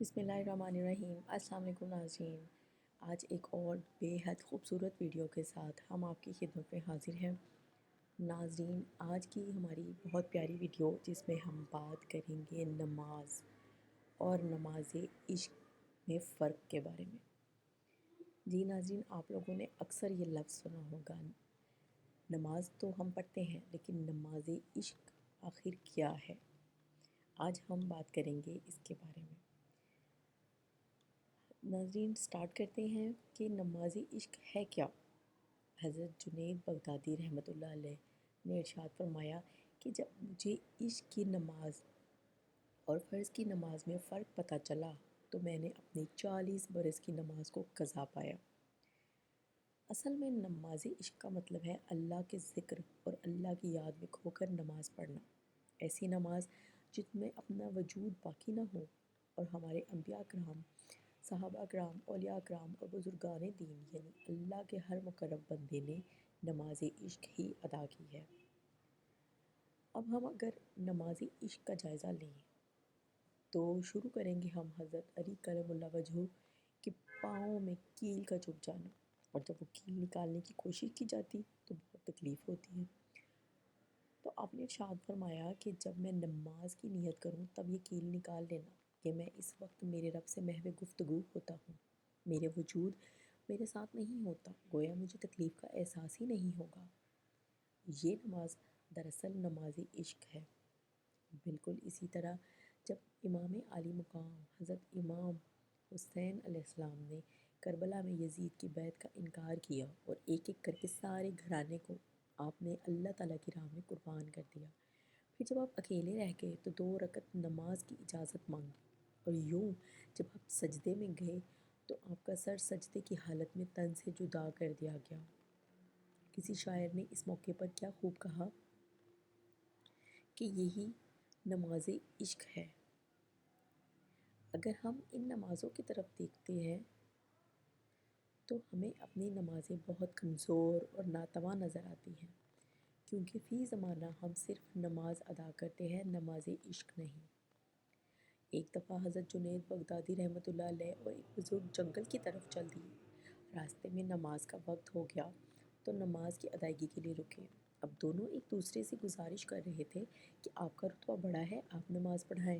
بسم اللہ الرحمن الرحیم۔ السلام علیکم ناظرین، آج ایک اور بے حد خوبصورت ویڈیو کے ساتھ ہم آپ کی خدمت میں حاضر ہیں۔ ناظرین، آج کی ہماری بہت پیاری ویڈیو جس میں ہم بات کریں گے نماز اور نماز عشق میں فرق کے بارے میں۔ جی ناظرین، آپ لوگوں نے اکثر یہ لفظ سنا ہوگا، نماز تو ہم پڑھتے ہیں لیکن نماز عشق آخر کیا ہے؟ آج ہم بات کریں گے اس کے بارے میں۔ ناظرین، سٹارٹ کرتے ہیں کہ نماز عشق ہے کیا؟ حضرت جنید بغدادی رحمۃ اللہ علیہ نے ارشاد فرمایا کہ جب مجھے عشق کی نماز اور فرض کی نماز میں فرق پتہ چلا تو میں نے اپنی 40 برس کی نماز کو قضا پایا۔ اصل میں نماز عشق کا مطلب ہے اللہ کے ذکر اور اللہ کی یاد میں کھو کر نماز پڑھنا، ایسی نماز جس میں اپنا وجود باقی نہ ہو۔ اور ہمارے انبیاء کرام، صحابہ کرام، اولیاء کرام اور بزرگان دین یعنی اللہ کے ہر مقرب بندے نے نماز عشق ہی ادا کی ہے۔ اب ہم اگر نماز عشق کا جائزہ لیں تو شروع کریں گے ہم حضرت علی کرم اللہ وجہہ کے پاؤں میں کیل کا چبھ جانا، اور جب وہ کیل نکالنے کی کوشش کی جاتی تو بہت تکلیف ہوتی ہے۔ تو آپ نے ارشاد فرمایا کہ جب میں نماز کی نیت کروں تب یہ کیل نکال لینا کہ میں اس وقت میرے رب سے محو گفتگو ہوتا ہوں، میرے وجود میرے ساتھ نہیں ہوتا، گویا مجھے تکلیف کا احساس ہی نہیں ہوگا۔ یہ نماز دراصل نماز عشق ہے۔ بالکل اسی طرح جب امام عالی مقام حضرت امام حسین علیہ السلام نے کربلا میں یزید کی بیعت کا انکار کیا اور ایک ایک کر کے سارے گھرانے کو آپ نے اللہ تعالیٰ کی راہ میں قربان کر دیا، پھر جب آپ اکیلے رہ گئے تو 2 رکعت نماز کی اجازت مانگی، اور یوں جب آپ سجدے میں گئے تو آپ کا سر سجدے کی حالت میں تن سے جدا کر دیا گیا۔ کسی شاعر نے اس موقع پر کیا خوب کہا کہ یہی نماز عشق ہے۔ اگر ہم ان نمازوں کی طرف دیکھتے ہیں تو ہمیں اپنی نمازیں بہت کمزور اور ناتواں نظر آتی ہیں، کیونکہ فی زمانہ ہم صرف نماز ادا کرتے ہیں، نماز عشق نہیں۔ ایک دفعہ حضرت جنید بغدادی رحمۃ اللہ علیہ اور ایک بزرگ جنگل کی طرف چل دیے۔ راستے میں نماز کا وقت ہو گیا تو نماز کی ادائیگی کے لیے رکے۔ اب دونوں ایک دوسرے سے گزارش کر رہے تھے کہ آپ کا رتبہ بڑا ہے، آپ نماز پڑھائیں،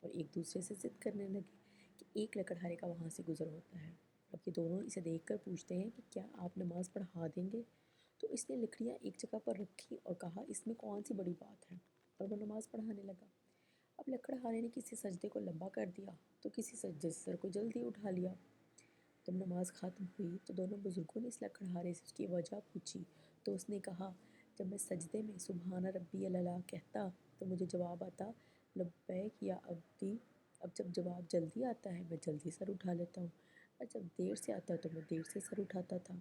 اور ایک دوسرے سے ضد کرنے لگے کہ ایک لکڑہارے کا وہاں سے گزر ہوتا ہے۔ اب یہ دونوں اسے دیکھ کر پوچھتے ہیں کہ کیا آپ نماز پڑھا دیں گے؟ تو اس نے لکڑیاں ایک جگہ پر رکھی اور کہا اس میں کون سی بڑی بات ہے، اور وہ نماز پڑھانے لگا۔ اب لکڑہارے نے کسی سجدے کو لمبا کر دیا تو کسی سجدے سے سر کو جلدی اٹھا لیا۔ جب نماز ختم ہوئی تو دونوں بزرگوں نے اس لکڑہارے سے اس کی وجہ پوچھی تو اس نے کہا، جب میں سجدے میں سبحان ربی الاعلیٰ کہتا تو مجھے جواب آتا لبیک یا عبدی۔ اب جب جواب جلدی آتا ہے میں جلدی سر اٹھا لیتا ہوں، اور جب دیر سے آتا ہے تو میں دیر سے سر اٹھاتا تھا،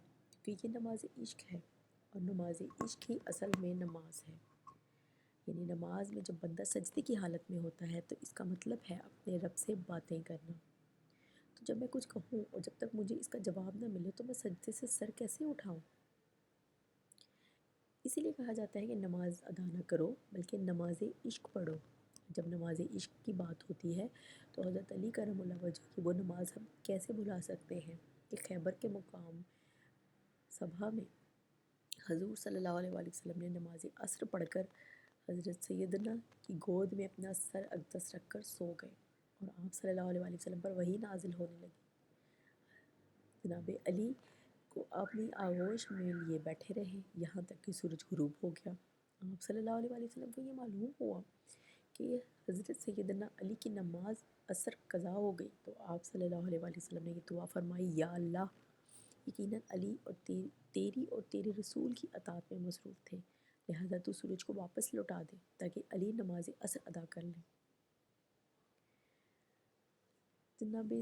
کیونکہ یہ نماز عشق ہے، اور نماز عشق ہی اصل میں نماز ہے۔ یعنی نماز میں جب بندہ سجدے کی حالت میں ہوتا ہے تو اس کا مطلب ہے اپنے رب سے باتیں کرنا۔ تو جب میں کچھ کہوں اور جب تک مجھے اس کا جواب نہ ملے تو میں سجدے سے سر کیسے اٹھاؤں؟ اسی لیے کہا جاتا ہے کہ نماز ادا نہ کرو بلکہ نماز عشق پڑھو۔ جب نماز عشق کی بات ہوتی ہے تو حضرت علی کرم اللہ وجہ کی وہ نماز ہم کیسے بھلا سکتے ہیں کہ خیبر کے مقام صبح میں حضور صلی اللہ علیہ وآلہ وسلم نے نماز عصر پڑھ کر حضرت سیدنا کی گود میں اپنا سر اقدس رکھ کر سو گئے، اور آپ صلی اللہ علیہ وآلہ وسلم پر وحی نازل ہونے لگی۔ جناب علی کو اپنی آغوش میں لیے بیٹھے رہے یہاں تک کہ سورج غروب ہو گیا۔ آپ صلی اللہ علیہ وآلہ وسلم کو یہ معلوم ہوا کہ حضرت سیدنا علی کی نماز عصر قضا ہو گئی تو آپ صلی اللہ علیہ وآلہ وسلم نے یہ دعا فرمائی، یا اللہ، یقیناً علی اور تیری اور تیرے رسول کی اطاعت میں مصروف تھے، لہذا تو سورج کو واپس لوٹا دے تاکہ علی نماز عصر ادا کر لیں۔ جناب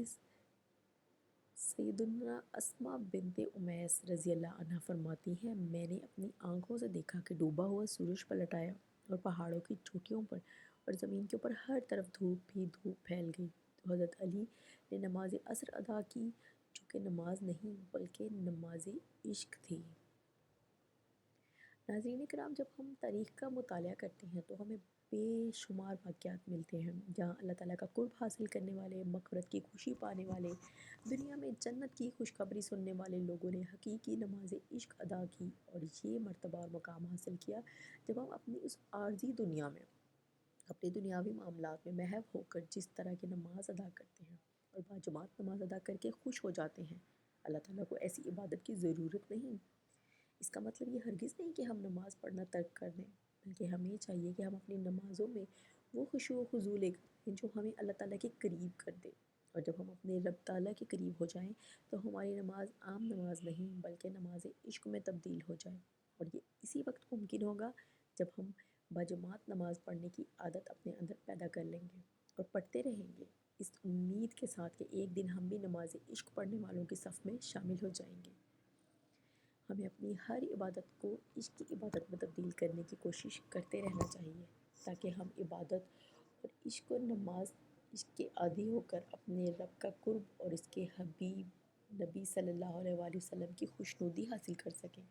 سیدنا اسماء بنت امیس رضی اللہ عنہ فرماتی ہیں، میں نے اپنی آنکھوں سے دیکھا کہ ڈوبا ہوا سورج پلٹ آیا اور پہاڑوں کی چوٹیوں پر اور زمین کے اوپر ہر طرف دھوپ ہی دھوپ پھیل گئی، تو حضرت علی نے نماز عصر ادا کی جو کہ نماز نہیں بلکہ نماز عشق تھی۔ ناظرین کرام، جب ہم تاریخ کا مطالعہ کرتے ہیں تو ہمیں بے شمار واقعات ملتے ہیں جہاں اللہ تعالیٰ کا قرب حاصل کرنے والے، مغفرت کی خوشی پانے والے، دنیا میں جنت کی خوشخبری سننے والے لوگوں نے حقیقی نماز عشق ادا کی اور یہ مرتبہ اور مقام حاصل کیا جب ہم اپنی اس عارضی دنیا میں اپنے دنیاوی معاملات میں محو ہو کر جس طرح کی نماز ادا کرتے ہیں اور باجماعت نماز ادا کر کے خوش ہو جاتے ہیں۔ اللہ تعالیٰ کو ایسی عبادت کی ضرورت نہیں۔ اس کا مطلب یہ ہرگز نہیں کہ ہم نماز پڑھنا ترک کر دیں، بلکہ ہمیں یہ چاہیے کہ ہم اپنی نمازوں میں وہ خشوع و خضوع لے کر جو ہمیں اللہ تعالیٰ کے قریب کر دے، اور جب ہم اپنے رب تعالیٰ کے قریب ہو جائیں تو ہماری نماز عام نماز نہیں بلکہ نماز عشق میں تبدیل ہو جائے، اور یہ اسی وقت ممکن ہوگا جب ہم باجماعت نماز پڑھنے کی عادت اپنے اندر پیدا کر لیں گے اور پڑھتے رہیں گے، اس امید کے ساتھ کہ ایک دن ہم بھی نماز عشق پڑھنے والوں کی صف میں شامل ہو جائیں گے۔ ہمیں اپنی ہر عبادت کو عشق کی عبادت میں تبدیل کرنے کی کوشش کرتے رہنا چاہیے تاکہ ہم عبادت اور عشق و نماز عشق کے عادی ہو کر اپنے رب کا قرب اور اس کے حبیب نبی صلی اللہ علیہ وآلہ وسلم کی خوشنودی حاصل کر سکیں۔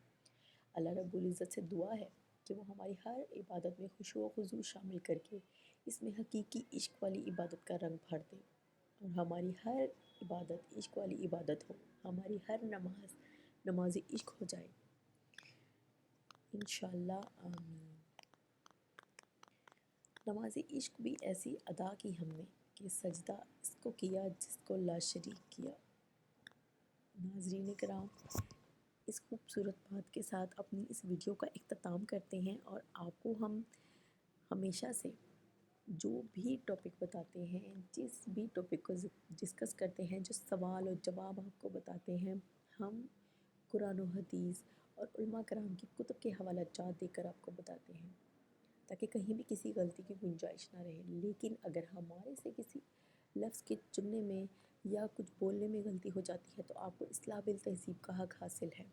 اللہ رب العزت سے دعا ہے کہ وہ ہماری ہر عبادت میں خشوع و خضوع شامل کر کے اس میں حقیقی عشق والی عبادت کا رنگ بھر دے، اور ہماری ہر عبادت عشق والی عبادت ہو، ہماری ہر نماز نماز عشق ہو جائے، انشاءاللہ آمین۔ نماز عشق بھی ایسی ادا کی ہم نے کہ سجدہ اس کو کیا جس کو لا شریک کیا۔ ناظرین کرام، اس خوبصورت بات کے ساتھ اپنی اس ویڈیو کا اختتام کرتے ہیں، اور آپ کو ہم ہمیشہ سے جو بھی ٹاپک بتاتے ہیں، جس بھی ٹاپک کو ڈسکس کرتے ہیں، جو سوال اور جواب آپ کو بتاتے ہیں، ہم قرآن و حدیث اور علماء کرام کی کتب کے حوالہ جات دے کر آپ کو بتاتے ہیں تاکہ کہیں بھی کسی غلطی کی گنجائش نہ رہے۔ لیکن اگر ہمارے سے کسی لفظ کے چننے میں یا کچھ بولنے میں غلطی ہو جاتی ہے تو آپ کو اصلاح بالتہذیب کا حق حاصل ہے۔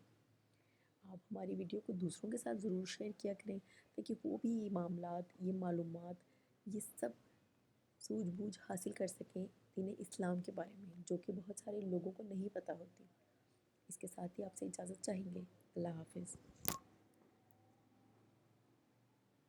آپ ہماری ویڈیو کو دوسروں کے ساتھ ضرور شیئر کیا کریں تاکہ وہ بھی یہ معاملات، یہ معلومات، یہ سب سوجھ بوجھ حاصل کر سکیں دین اسلام کے بارے میں، جو کہ بہت سارے لوگوں کو نہیں پتہ ہوتی۔ اس کے ساتھ ہی آپ سے اجازت چاہیں گے۔ اللہ حافظ۔